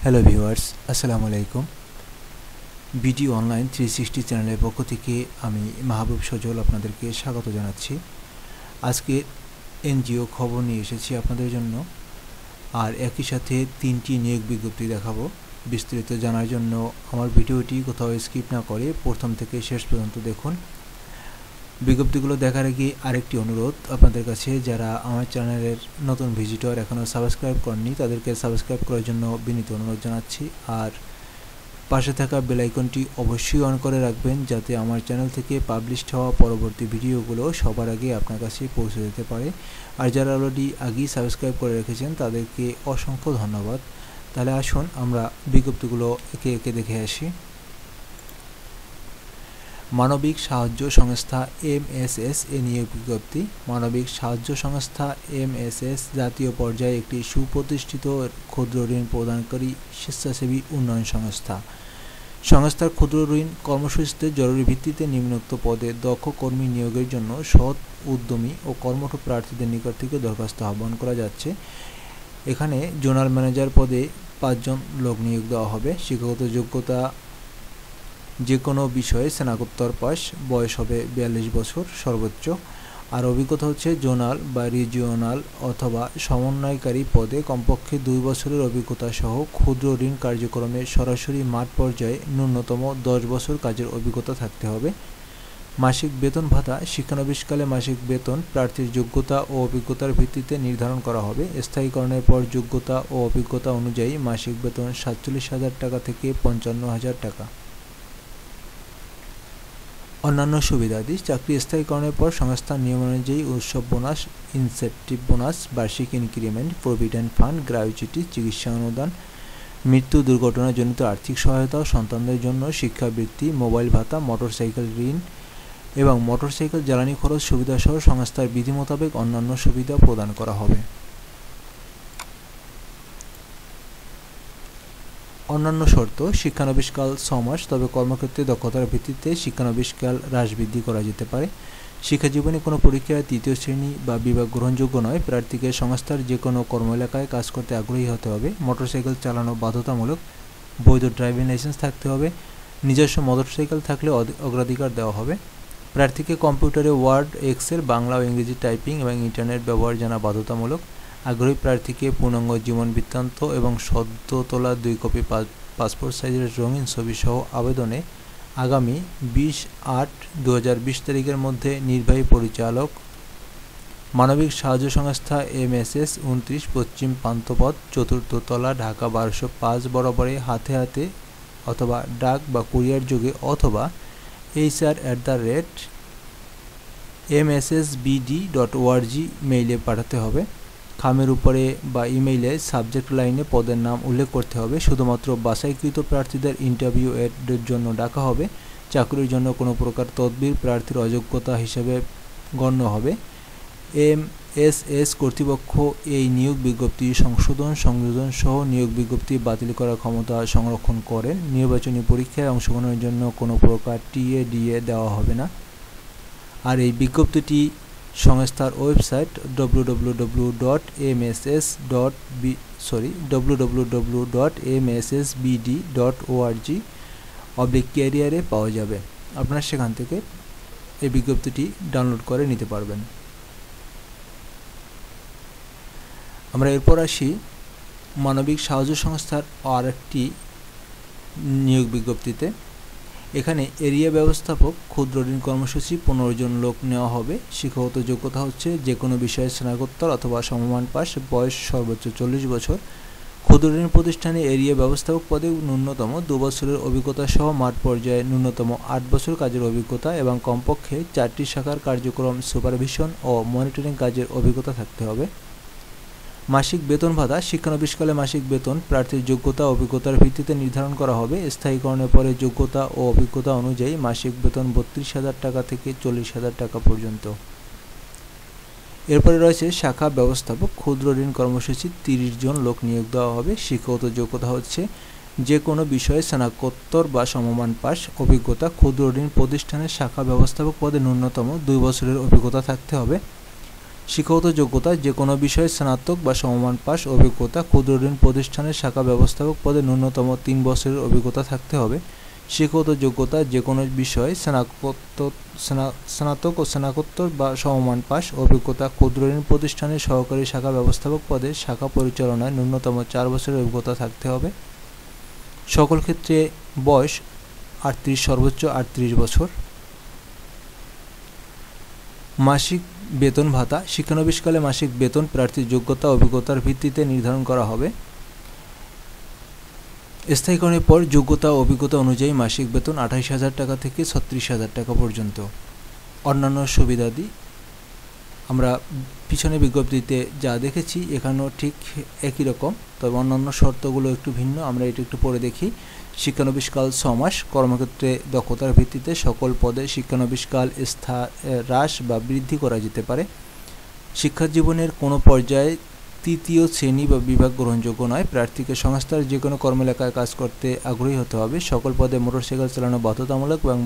Hello viewers, আসসালামু আলাইকুম। BD online 360 চ্যানেলের পক্ষ থেকে আমি মাহবুব সজল আপনাদেরকে স্বাগত জানাচ্ছি। আজকে এনজিও খবর নিয়ে এসেছি আপনাদের জন্য, আর একই সাথে 3টি নিয়োগ বিজ্ঞপ্তি দেখাবো। বিস্তারিত জানার জন্য আমার ভিডিওটি কোথাও স্কিপ না করে প্রথম থেকে শেষ পর্যন্ত দেখুন। বিজ্ঞপ্তিগুলো দেখার আগে আরেকটি অনুরোধ আপনাদের কাছে, যারা আমার চ্যানেলের নতুন ভিজিটর এখনও সাবস্ক্রাইব করেননি তাদেরকে সাবস্ক্রাইব করার জন্য বিনীত অনুরোধ জানাচ্ছি। আর পাশে থাকা বেল আইকনটি অবশ্যই অন করে রাখবেন, যাতে আমার চ্যানেল থেকে পাবলিশড হওয়া পরবর্তী ভিডিওগুলো সবার আগে আপনার কাছে পৌঁছে যেতে পারে। আর যারা অলরেডি আগেই সাবস্ক্রাইব করে রেখেছেন তাদেরকে অসংখ্য ধন্যবাদ। তাহলে আসুন আমরা বিজ্ঞপ্তিগুলো একে একে দেখে আসি। মানবিক সাহায্য সংস্থা MSS এ নিয়োগ বিজ্ঞপ্তি। মানবিক সাহায্য সংস্থা MSS জাতীয় পর্যায়ে একটি সুপ্রতিষ্ঠিত ক্ষুদ্র ঋণ প্রদানকারী স্বেচ্ছাসেবী উন্নয়ন সংস্থা। সংস্থার ক্ষুদ্র ঋণ কর্মসূচিতে জরুরি ভিত্তিতে নিম্নোক্ত পদে দক্ষ কর্মী নিয়োগের জন্য সৎ, উদ্যমী ও কর্মঠ প্রার্থীদের নিকট থেকে দরখাস্ত আহ্বান করা যাচ্ছে। এখানে জোনাল ম্যানেজার পদে 5 জন লোক নিয়োগ দেওয়া হবে। শিক্ষাগত যোগ্যতা যে কোনো বিষয়ে স্নাতকোত্তর পাস, বয়স হবে 42 বছর সর্বোচ্চ। আর অভিজ্ঞতা হচ্ছে জোনাল বা রিজিওনাল অথবা সমন্বয়কারী পদে কমপক্ষে 2 বছরের অভিজ্ঞতা সহ ক্ষুদ্র ঋণ কার্যক্রমে সরাসরি মাঠ পর্যায়ে ন্যূনতম 10 বছর কাজের অভিজ্ঞতা থাকতে হবে। মাসিক বেতন ভাতা। শিক্ষানবিশকালে মাসিক বেতন প্রার্থীর যোগ্যতা ও অভিজ্ঞতার ভিত্তিতে নির্ধারণ করা হবে। স্থায়ীকরণের পর যোগ্যতা ও অভিজ্ঞতা অনুযায়ী মাসিক বেতন 47,000 টাকা থেকে 55,000 টাকা। অন্যান্য সুবিধাদি। চাকরি স্থায়ীকরণের পর সংস্থার নিয়ম অনুযায়ী উৎসব বোনাস, ইনসেন্টিভ বোনাস, বার্ষিক ইনক্রিমেন্ট, প্রভিডেন্ট ফান্ড, গ্র্যাচুইটি, চিকিৎসা অনুদান, মৃত্যু দুর্ঘটনাজনিত আর্থিক সহায়তা, সন্তানদের জন্য শিক্ষাবৃত্তি, মোবাইল ভাতা, মোটরসাইকেল ঋণ এবং মোটরসাইকেল জ্বালানি খরচ সুবিধাসহ সংস্থার বিধি মোতাবেক অন্যান্য সুবিধা প্রদান করা হবে। অন্যান্য শর্ত। শিক্ষানবিশকাল 6 মাস, তবে কর্মক্ষেত্রে দক্ষতার ভিত্তিতে শিক্ষানবিশকাল হ্রাস বৃদ্ধি করা যেতে পারে। শিক্ষাজীবনে কোনো পরীক্ষায় 3য় শ্রেণী বা বিভাগ গ্রহণযোগ্য নয়। প্রার্থীকে সংস্থার যে কোনো কর্ম এলাকায় কাজ করতে আগ্রহী হতে হবে। মোটরসাইকেল চালানো বাধ্যতামূলক। বৈধ ড্রাইভিং লাইসেন্স থাকতে হবে। নিজস্ব মোটরসাইকেল থাকলে অগ্রাধিকার দেওয়া হবে। প্রার্থীকে কম্পিউটারে ওয়ার্ড, এক্সেল, বাংলা ও ইংরেজি টাইপিং এবং ইন্টারনেট ব্যবহার জানা বাধ্যতামূলক। আগ্রহী প্রার্থীকে পূর্ণাঙ্গ জীবন বৃত্তান্ত এবং সদ্য তোলা 2 কপি পাসপোর্ট সাইজের রঙিন ছবি সহ আবেদনে আগামী 20/8/2020 তারিখের মধ্যে নির্বাহী পরিচালক, মানবিক সাহায্য সংস্থা MSS 29 পশ্চিম পান্থপথ, 4th তলা, ঢাকা 1205 বরাবরে হাতে হাতে অথবা ডাক বা কুরিয়ার যোগে অথবা hr@mssbd.org মেইলে পাঠাতে হবে। খামের উপরে বা ইমেইলে সাবজেক্ট লাইনে পদের নাম উল্লেখ করতে হবে। শুধুমাত্র বাছাইকৃত প্রার্থীদের ইন্টারভিউ এর জন্য ডাকা হবে। চাকরির জন্য কোনো প্রকার তদবির প্রার্থীর অযোগ্যতা হিসেবে গণ্য হবে। MSS কর্তৃপক্ষ এই নিয়োগ বিজ্ঞপ্তি সংশোধন, সংযোজন সহ নিয়োগ বিজ্ঞপ্তি বাতিল করার ক্ষমতা সংরক্ষণ করেন। নির্বাচনী পরীক্ষায় অংশগ্রহণের জন্য কোনো প্রকার TA দেওয়া হবে না। আর এই সংস্থার ওয়েবসাইট www.mssbd.org/career পাওয়া যাবে। আপনারা সেখান থেকে এই বিজ্ঞপ্তিটি ডাউনলোড করে নিতে পারবেন। আমরা এরপর আসি মানবিক সাহায্য সংস্থার আরেকটি নিয়োগ বিজ্ঞপ্তিতে। এখানে এরিয়া ব্যবস্থাপক, ক্ষুদ্র ঋণ কর্মসূচি 15 জন লোক নেওয়া হবে। শিক্ষাগত যোগ্যতা হচ্ছে যে কোনো বিষয়ে স্নাতকোত্তর অথবা সমমান পাস, বয়স সর্বোচ্চ 40 বছর। ক্ষুদ্র ঋণ প্রতিষ্ঠানে এরিয়া ব্যবস্থাপক পদে ন্যূনতম 2 বছরের অভিজ্ঞতা সহ মাঠ পর্যায়ে ন্যূনতম 8 বছর কাজের অভিজ্ঞতা এবং কমপক্ষে 4টি শাখার কার্যক্রম সুপারভিশন ও মনিটরিং কাজের অভিজ্ঞতা থাকতে হবে। মাসিক বেতন ভাতা। শিক্ষানবিশকালে মাসিক বেতন প্রার্থীর যোগ্যতা ও অভিজ্ঞতার ভিত্তিতে নির্ধারণ করা হবে। স্থায়ীকরণের পরে যোগ্যতা ও অভিজ্ঞতা অনুযায়ী মাসিক বেতন 32,000 টাকা থেকে 40,000 টাকা পর্যন্ত। এরপরে রয়েছে শাখা ব্যবস্থাপক, ক্ষুদ্র ঋণ কর্মসূচি 30 জন লোক নিয়োগ দেওয়া হবে। শিক্ষাগত যোগ্যতা হচ্ছে যে কোনো বিষয়ে স্নাতকোত্তর বা সমমান পাস, অভিজ্ঞতা। ক্ষুদ্র ঋণ প্রতিষ্ঠানের শাখা ব্যবস্থাপক পদে ন্যূনতম 2 বছরের অভিজ্ঞতা থাকতে হবে। শিক্ষাগত যোগ্যতা যে কোনো বিষয়ে স্নাতক বা সমমান পাস অভিজ্ঞতা, ক্ষুদ্র ঋণ প্রতিষ্ঠানের শাখা ব্যবস্থাপক পদে ন্যূনতম 3 বছরের অভিজ্ঞতা থাকতে হবে। শিক্ষাগত যোগ্যতা যে কোনো বিষয়ে স্নাতক ও স্নাতকোত্তর বা সমমান পাস অভিজ্ঞতা, ক্ষুদ্র ঋণ প্রতিষ্ঠানের সহকারী শাখা ব্যবস্থাপক পদে শাখা পরিচালনায় ন্যূনতম 4 বছরের অভিজ্ঞতা থাকতে হবে। সকল ক্ষেত্রে বয়স 38 সর্বোচ্চ 38 বছর। মাসিক বেতন ভাতা শিক্ষানবিশকালে মাসিক বেতন প্রার্থীর যোগ্যতা অভিজ্ঞতার ভিত্তিতে নির্ধারণ করা হবে। স্থায়ীকরণের পর যোগ্যতা ও অভিজ্ঞতা অনুযায়ী মাসিক বেতন 28,000 টাকা থেকে 36,000 টাকা পর্যন্ত। অন্যান্য সুবিধাদি আমরা পিছনে বিজ্ঞপ্তিতে যা দেখেছি এখানেও ঠিক একই রকম, তবে অন্যান্য শর্তগুলো একটু ভিন্ন। আমরা এটা একটু পরে দেখি। শিক্ষানবিশকাল 6 মাস। কর্মক্ষেত্রে দক্ষতার ভিত্তিতে সকল পদে শিক্ষানবিশকাল হ্রাস বা বৃদ্ধি করা যেতে পারে। শিক্ষা জীবনের কোনো পর্যায়ে তৃতীয় শ্রেণী বা বিভাগ গ্রহণযোগ্য নয়। প্রার্থীকে সংস্থার যে কোনো কর্মএলাকায় কাজ করতে আগ্রহী হতে হবে। সকল পদে মোটরসাইকেল চালানো বাধ্যতামূলক এবং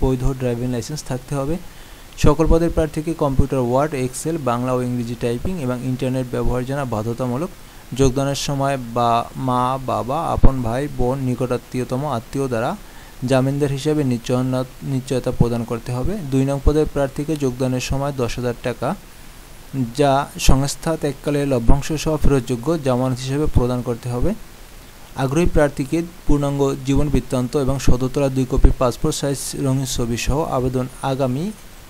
বৈধ ড্রাইভিং লাইসেন্স থাকতে হবে। সকল পদের প্রার্থীকে কম্পিউটার, ওয়ার্ড, এক্সেল, বাংলা ও ইংরেজি টাইপিং এবং ইন্টারনেট ব্যবহার জানা বাধ্যতামূলক। যোগদানের সময় মা, বাবা, আপন ভাই, বোন, নিকটাত্মীয়তম আত্মীয় দ্বারা জামিনদার হিসেবে নিশ্চয়তা প্রদান করতে হবে। 2 নং পদের প্রার্থীকে যোগদানের সময় 10,000 টাকা যা সংস্থা ত্যাগকালে লভ্যাংশ সহ ফেরতযোগ্য জামানত হিসেবে প্রদান করতে হবে। আগ্রহী প্রার্থীকে পূর্ণাঙ্গ জীবন বৃত্তান্ত এবং সদতলা 2 কপি পাসপোর্ট সাইজ রঙিন ছবি সহ আবেদন আগামী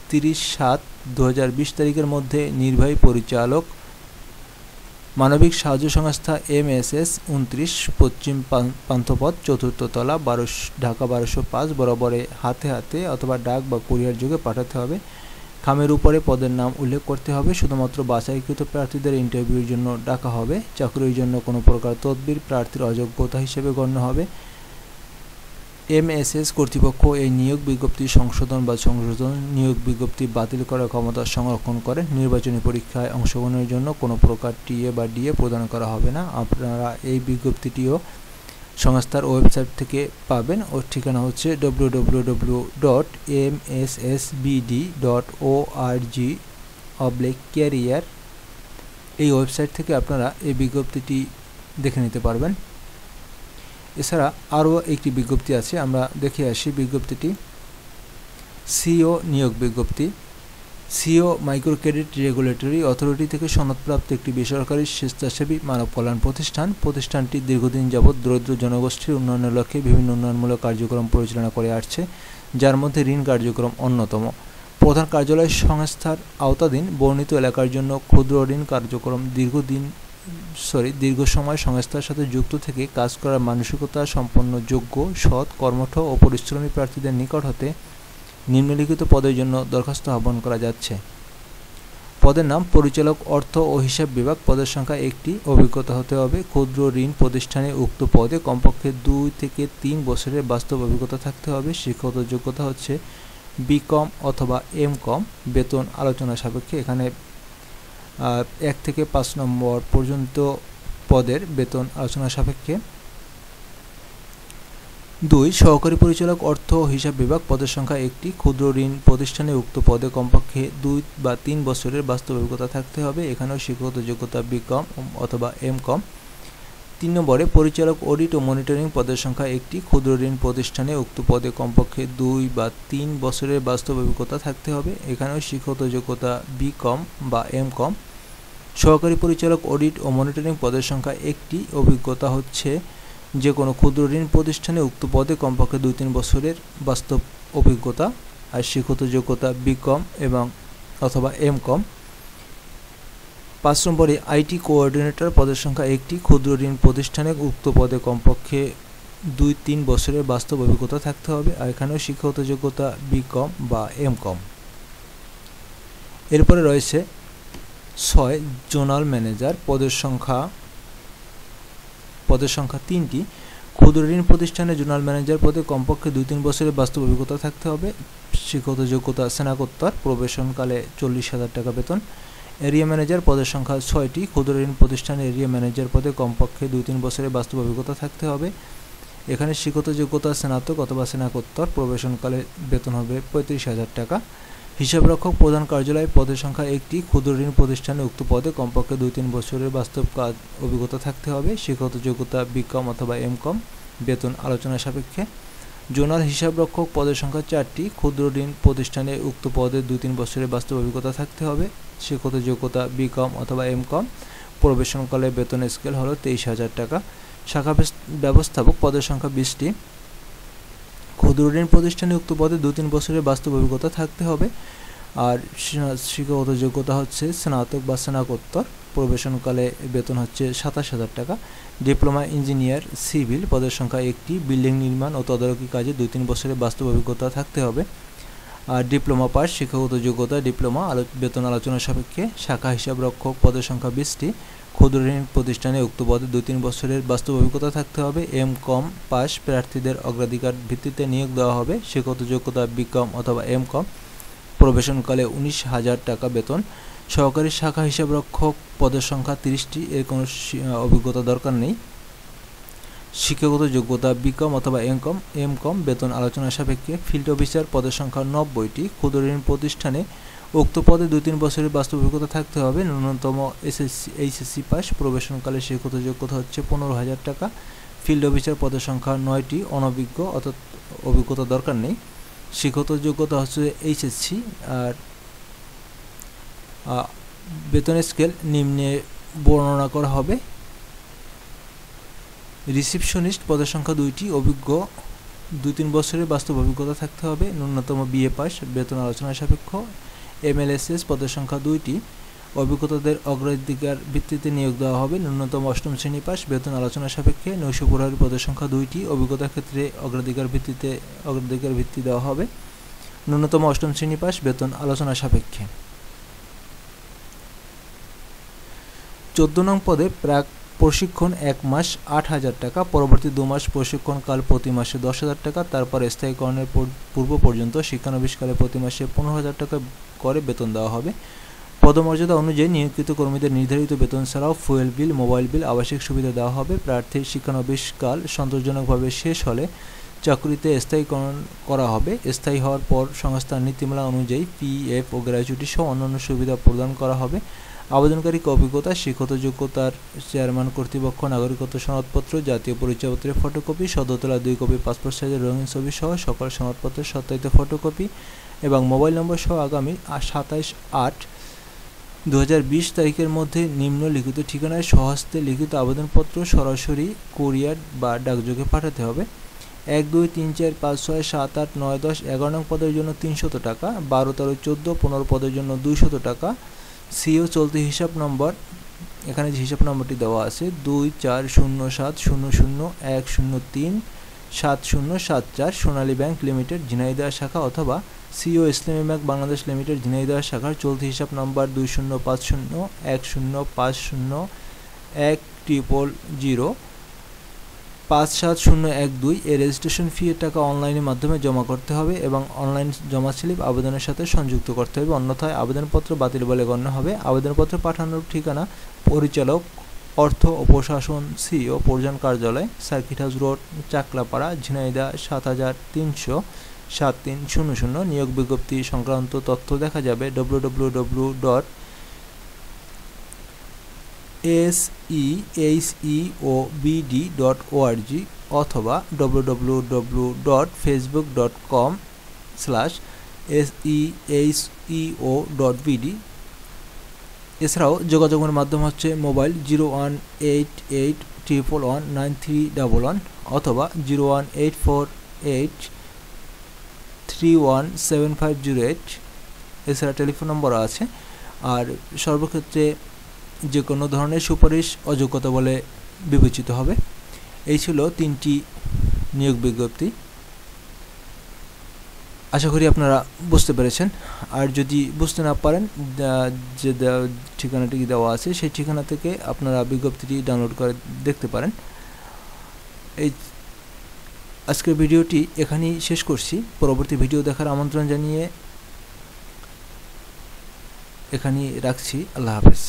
30/7/2020 তারিখের মধ্যে নির্বাহী পরিচালক, মানবিক সাহায্য সংস্থা MSS 29 পশ্চিম পান্থপথ, 4th তলা, ঢাকা 1205 বরাবরে হাতে অথবা ডাক বা কুরিয়ার যোগে পাঠাতে হবে। খামের উপরে পদের নাম উল্লেখ করতে হবে। শুধুমাত্র বাছাইকৃত প্রার্থীদের ইন্টারভিউর জন্য ডাকা হবে। চাকরির জন্য কোনো প্রকার তদবির প্রার্থীর অযোগ্যতা হিসেবে গণ্য হবে। MSS কর্তৃপক্ষ এই নিয়োগ বিজ্ঞপ্তি সংশোধন নিয়োগ বিজ্ঞপ্তি বাতিল করার ক্ষমতা সংরক্ষণ করে। নির্বাচনী পরীক্ষায় অংশগ্রহণের জন্য কোনো প্রকার TA বা DA প্রদান করা হবে না। আপনারা এই বিজ্ঞপ্তিটিও সংস্থার ওয়েবসাইট থেকে পাবেন। ওর ঠিকানা হচ্ছে www.mssbd.org/career। এই ওয়েবসাইট থেকে আপনারা এই বিজ্ঞপ্তিটি দেখে নিতে পারবেন। এছাড়া আরও একটি বিজ্ঞপ্তি আছে, আমরা দেখে আসি বিজ্ঞপ্তিটি। CO নিয়োগ বিজ্ঞপ্তি। CO micro credit regulatory authority থেকে সনদপ্রাপ্ত একটি বেসরকারি স্বেচ্ছাসেবী মানব কল্যাণ প্রতিষ্ঠান। প্রতিষ্ঠানটি দীর্ঘদিন যাবৎ দরিদ্র জনগোষ্ঠীর উন্নয়নের লক্ষ্যে বিভিন্ন উন্নয়নমূলক কার্যক্রম পরিচালনা করে আসছে, যার মধ্যে ঋণ কার্যক্রম অন্যতম। প্রধান কার্যালয় সংস্থার আওতাধীন বর্ণিত এলাকার জন্য ক্ষুদ্র ঋণ কার্যক্রম দীর্ঘ সময় সংস্থার সাথে যুক্ত থেকে কাজ করার মানসিকতা সম্পন্ন যোগ্য, সৎ, কর্মঠ ও পরিশ্রমী প্রার্থীদের নিকট হতে নিম্নলিখিত পদের জন্য দরখাস্ত আহ্বান করা যাচ্ছে। পদের নাম পরিচালক, অর্থ ও হিসাব বিভাগ। পদের সংখ্যা 1টি। অভিজ্ঞতা হতে হবে ক্ষুদ্র ঋণ প্রতিষ্ঠানে উক্ত পদে কমপক্ষে 2 থেকে 3 বছরের বাস্তব অভিজ্ঞতা থাকতে হবে। শিক্ষাগত যোগ্যতা হচ্ছে BCom অথবা MCom। বেতন আলোচনা সাপেক্ষে। এখানে 1 থেকে 5 নম্বর পর্যন্ত পদের বেতন আলোচনা সাপেক্ষে। 2 সহকারী পরিচালক, অর্থ ও হিসাব বিভাগ। পদের সংখ্যা 1টি। ক্ষুদ্র ঋণ প্রতিষ্ঠানে উক্ত পদে কমপক্ষে 2 বা 3 বছরের বাস্তব অভিজ্ঞতা থাকতে হবে। এখানেও শিক্ষাগত যোগ্যতা BCom অথবা MCom। 3 নম্বরে পরিচালক, অডিট ও মনিটরিং। পদের সংখ্যা 1টি। ক্ষুদ্র ঋণ প্রতিষ্ঠানে উক্ত পদে কমপক্ষে 2 বা 3 বছরের বাস্তব অভিজ্ঞতা থাকতে হবে। এখানেও শিক্ষাগত যোগ্যতা BCom বা MCom। সহকারী পরিচালক, অডিট ও মনিটরিং। পদের সংখ্যা 1টি। অভিজ্ঞতা হচ্ছে যে কোনো ক্ষুদ্র ঋণ প্রতিষ্ঠানে উক্ত পদে কমপক্ষে 2-3 বছরের বাস্তব অভিজ্ঞতা। আর শিক্ষাগত যোগ্যতা BCom এবং অথবা MCom। 5 নম্বরে IT কোঅর্ডিনেটর। পদের সংখ্যা 1টি। ক্ষুদ্র ঋণ প্রতিষ্ঠানে উক্ত পদে কমপক্ষে 2-3 বছরের বাস্তব অভিজ্ঞতা থাকতে হবে। আর এখানেও শিক্ষাগত যোগ্যতা BCom বা MCom। এরপরে রয়েছে 6 জোনাল ম্যানেজার। পদের সংখ্যা 3টি। ক্ষুদ্র ঋণ প্রতিষ্ঠানে জোনাল ম্যানেজার পদে কমপক্ষে 2-3 বছরের বাস্তব অভিজ্ঞতা থাকতে হবে। শিক্ষাগত যোগ্যতা স্নাতকোত্তর। প্রবেশনকালে 40,000 টাকা বেতন। Area manager. পদের সংখ্যা 6টি। ক্ষুদ্র ঋণ প্রতিষ্ঠানে এরিয়া ম্যানেজার পদে কমপক্ষে 2-3 বছরের বাস্তব অভিজ্ঞতা থাকতে হবে। এখানে শিক্ষাগত যোগ্যতা স্নাতক অথবা স্নাতকোত্তর। প্রবেশনকালে বেতন হবে 35,000 টাকা। হিসাবরক্ষক প্রধান কার্যালয় পদের সংখ্যা 1টি। ক্ষুদ্র ঋণ প্রতিষ্ঠানে উক্ত পদে কমপক্ষে 2-3 বছরের বাস্তব কাজ অভিজ্ঞতা থাকতে হবে। শিক্ষাগত যোগ্যতা বিকম অথবা এমকম। বেতন আলোচনা সাপেক্ষে। জোনাল হিসাবরক্ষক পদের সংখ্যা 4টি। ক্ষুদ্র ঋণ প্রতিষ্ঠানে উক্ত পদে 2-3 বছরের বাস্তব অভিজ্ঞতা থাকতে হবে। শিক্ষাগত যোগ্যতা বিকম অথবা এমকম। প্রবেশনকালে বেতন স্কেল হলো 23,000 টাকা। শাখা ব্যবস্থাপক পদের সংখ্যা 20টি। ক্ষুদ্র ঋণ প্রতিষ্ঠানে উক্ত পদে 2-3 বছরের বাস্তব অভিজ্ঞতা থাকতে হবে। আর শিক্ষাগত যোগ্যতা হচ্ছে স্নাতক বা স্নাতকোত্তর। প্রবেশনকালে বেতন হচ্ছে 27,000 টাকা। ডিপ্লোমা ইঞ্জিনিয়ার সিভিল পদের সংখ্যা 1টি। বিল্ডিং নির্মাণ ও তদারকি কাজে 2-3 বছরের বাস্তব অভিজ্ঞতা থাকতে হবে। আর ডিপ্লোমা পাস। শিক্ষাগত যোগ্যতা ডিপ্লোমা। বেতন আলোচনা সাপেক্ষে। শাখা হিসাবরক্ষক পদের সংখ্যা 20টি। ক্ষুদ্র ঋণ প্রতিষ্ঠানে উক্ত পদে 2-3 বছরের বাস্তব অভিজ্ঞতা থাকতে হবে। এমকম পাস প্রার্থীদের অগ্রাধিকার ভিত্তিতে নিয়োগ দেওয়া হবে। শিক্ষাগত যোগ্যতা বিকম অথবা এমকম। প্রবেশনকালে 19,000 টাকা বেতন। সহকারী শাখা হিসাবরক্ষক পদের সংখ্যা 30টি। এর কোনো অভিজ্ঞতা দরকার নেই। শিক্ষাগত যোগ্যতা বিকম অথবা এমকম। বেতন আলোচনা সাপেক্ষে। ফিল্ড অফিসার পদের সংখ্যা 90টি। ক্ষুদ্র ঋণ প্রতিষ্ঠানে উক্ত পদে 2-3 বছরের বাস্তব অভিজ্ঞতা থাকতে হবে। ন্যূনতম এইচএসসি পাস। প্রবেশনকালে শিক্ষাগত যোগ্যতা হচ্ছে 15,000 টাকা। ফিল্ড অফিসার পদের সংখ্যা 9টি। অনভিজ্ঞ অর্থাৎ অভিজ্ঞতা দরকার নেই। শিক্ষাগত যোগ্যতা হচ্ছে এইচএসসি। আর বেতন স্কেল নিম্নে বর্ণনা করা হবে। রিসিপশনিস্ট পদের সংখ্যা 2টি। অভিজ্ঞ 2-3 বছরের বাস্তব অভিজ্ঞতা থাকতে হবে। ন্যূনতম বিএ পাস। বেতন আলোচনা সাপেক্ষ। এমএলএসএস পদের সংখ্যা 2টি। অভিজ্ঞতাদের অগ্রাধিকার ভিত্তিতে নিয়োগ দেওয়া হবে। ন্যূনতম 8ম শ্রেণী পাস। বেতন আলোচনা সাপেক্ষে। নৈশ প্রহরী পদের সংখ্যা 2টি। অভিজ্ঞতার ক্ষেত্রে অগ্রাধিকার ভিত্তি দেওয়া হবে। ন্যূনতম 8ম শ্রেণী পাস। বেতন আলোচনা সাপেক্ষে। 14 নং পদে প্রাক প্রশিক্ষণ 1 মাস 8,000 টাকা। পরবর্তী 2 মাস প্রশিক্ষণকাল প্রতি মাসে 10,000 টাকা। তারপর স্থায়ীকরণের পূর্ব পর্যন্ত শিক্ষানবিশকালে প্রতি মাসে 15,000 টাকা করে বেতন দেওয়া হবে। পদমর্যাদা অনুযায়ী নিয়োগকৃত কর্মীদের নির্ধারিত বেতন ছাড়াও ফুয়েল বিল, মোবাইল বিল, আবাসিক সুবিধা দেওয়া হবে। প্রার্থীর শিক্ষানবিশকাল সন্তোষজনকভাবে শেষ হলে চাকরিতে স্থায়ীকরণ করা হবে। স্থায়ী হওয়ার পর সংস্থার নীতিমালা অনুযায়ী পিএফ ও গ্র্যাচুইটি সহ অন্যান্য সুবিধা প্রদান করা হবে। আবেদনকারীকে অভিজ্ঞতা, শিক্ষাগত যোগ্যতার চেয়ারম্যান কর্তৃপক্ষ নাগরিকত্ব সনদপত্র, জাতীয় পরিচয়পত্রের ফটোকপি, সদ্য তোলা 2 কপি পাসপোর্ট সাইজের রঙিন ছবি সহ সকল সনদপত্রের সত্যায়িত ফটোকপি এবং মোবাইল নম্বর সহ আগামী 27/8/2020 তারিখের মধ্যে নিম্নলিখিত ঠিকানায় স্বহস্তে লিখিত আবেদনপত্র সরাসরি কুরিয়ার বা ডাকযোগে পাঠাতে হবে। 1, 2, 3, 4, 5, 6, 7, 8, 9, 10, 11 নং পদের জন্য 300 টাকা, 12, 13, 14, 15 পদের জন্য 200 টাকা। সিও চলতি হিসাব নম্বর, এখানে যে হিসাব নম্বরটি দেওয়া আছে 240700103707 সোনালী ব্যাংক লিমিটেড ঝিনাইদহ শাখা অথবা সিও ইসলামী ব্যাংক বাংলাদেশ লিমিটেড ঝিনাইদহ শাখার চলতি হিসাব নম্বর 205010105012 57012 এর রেজিস্ট্রেশন ফি এর টাকা অনলাইনের মাধ্যমে জমা করতে হবে এবং অনলাইন জমা স্লিপ আবেদনের সাথে সংযুক্ত করতে হবে, অন্যথায় আবেদনপত্র বাতিল বলে গণ্য হবে। আবেদনপত্র পাঠানোর ঠিকানা পরিচালক অর্থ ও প্রশাসন সিও প্রধান কার্যালয়, circuit house road, Chaklapara, Jhenaidah 70307300। নিয়োগ বিজ্ঞপ্তি সংক্রান্ত তথ্য দেখা যাবে www.seheobd.org অথবা www.facebook.com/seheobd। এছাড়াও যোগাযোগের মাধ্যম হচ্ছে মোবাইল 01881119311 অথবা 01848317508। এছাড়া টেলিফোন নম্বর আছে। আর সর্বক্ষেত্রে যে কোনো ধরনের সুপারিশ অযোগ্যতা বলে বিবেচিত হবে। এই ছিল 3টি নিয়োগ বিজ্ঞপ্তি। আশা করি আপনারা বুঝতে পেরেছেন। আর যদি বুঝতে না পারেন, যে ঠিকানাটি দেওয়া আছে সেই ঠিকানা থেকে আপনারা বিজ্ঞপ্তিটি ডাউনলোড করে দেখতে পারেন। এই আজকের ভিডিওটি এখানেই শেষ করছি। পরবর্তী ভিডিও দেখার আমন্ত্রণ জানিয়ে এখানেই রাখছি। আল্লাহ হাফেজ।